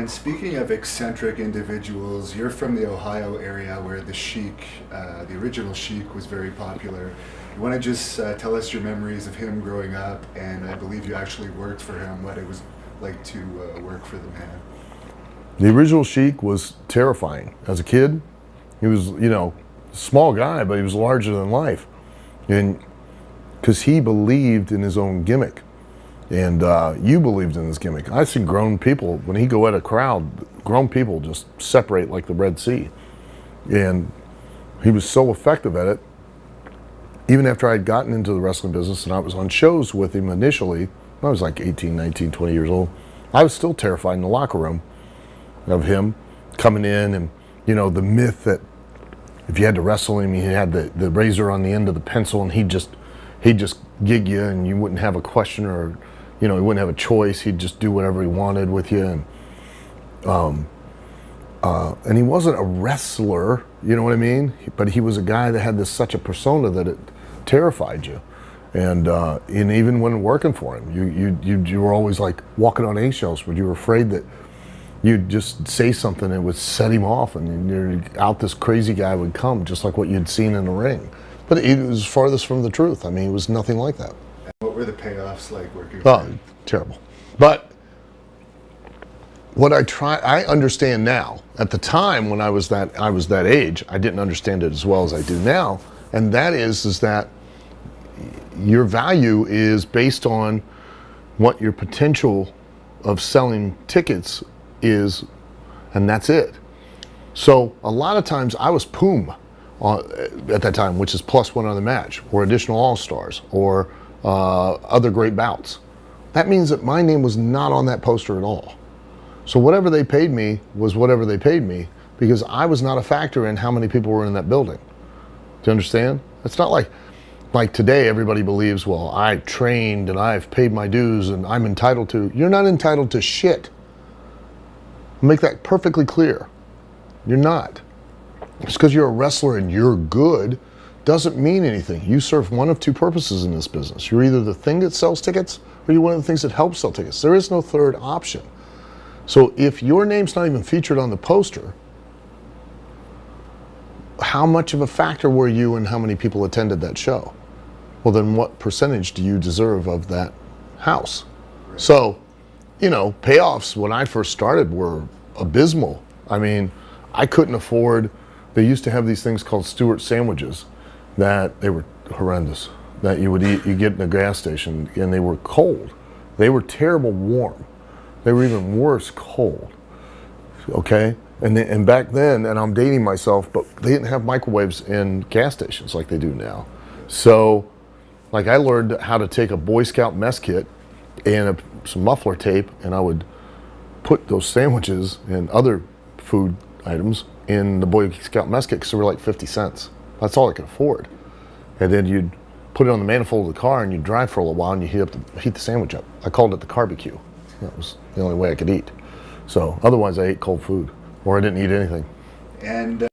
And speaking of eccentric individuals, you're from the Ohio area where the Sheik, the original Sheik, was very popular. You want to just tell us your memories of him growing up, and I believe you actually worked for him, what it was like to work for the man. The original Sheik was terrifying. As a kid, he was, a small guy, but he was larger than life. And because he believed in his own gimmick. And you believed in his gimmick. I've seen grown people, when he go at a crowd, grown people just separate like the Red Sea. And he was so effective at it. Even after I'd gotten into the wrestling business and I was on shows with him initially, I was like 18, 19, 20 years old, I was still terrified in the locker room of him coming in and, the myth that if you had to wrestle him, he had the razor on the end of the pencil and he'd just gig you and you wouldn't have a question or, he wouldn't have a choice. He'd just do whatever he wanted with you. And he wasn't a wrestler, you know what I mean? But he was a guy that had such a persona that it terrified you. And even when working for him, you were always like walking on eggshells, but you were afraid that you'd just say something that would set him off and out this crazy guy would come, just like what you'd seen in the ring. But it was farthest from the truth. I mean, it was nothing like that. What were the payoffs like working for him? Terrible. But what I understand now. At the time when I was that age, I didn't understand it as well as I do now. And that is that your value is based on what your potential of selling tickets is, and that's it. So a lot of times I was POOM at that time, which is +1 on the match, or additional all-stars, or other great bouts. That means that my name was not on that poster at all. So whatever they paid me was whatever they paid me, because I was not a factor in how many people were in that building. Do you understand? It's not like today everybody believes, well, I trained and I've paid my dues and I'm entitled to. You're not entitled to shit. Make that perfectly clear. You're not. Just because you're a wrestler and you're good doesn't mean anything. You serve one of two purposes in this business. You're either the thing that sells tickets or you're one of the things that helps sell tickets. There is no third option. So if your name's not even featured on the poster, how much of a factor were you in how many people attended that show? Well, then what percentage do you deserve of that house? Right. So, payoffs when I first started were abysmal. I mean, I couldn't afford, they used to have these things called Stewart sandwiches that they were horrendous, that you get in a gas station, and they were cold. They were terrible warm. They were even worse cold, okay? And back then, and I'm dating myself, but they didn't have microwaves in gas stations like they do now. So, I learned how to take a Boy Scout mess kit and some muffler tape, and I would put those sandwiches and other food items in the Boy Scout mess kit because they were like 50 cents. That's all I could afford. And then you'd put it on the manifold of the car and you'd drive for a little while and you heat the sandwich up. I called it the barbecue. That was the only way I could eat. So otherwise I ate cold food or I didn't eat anything. And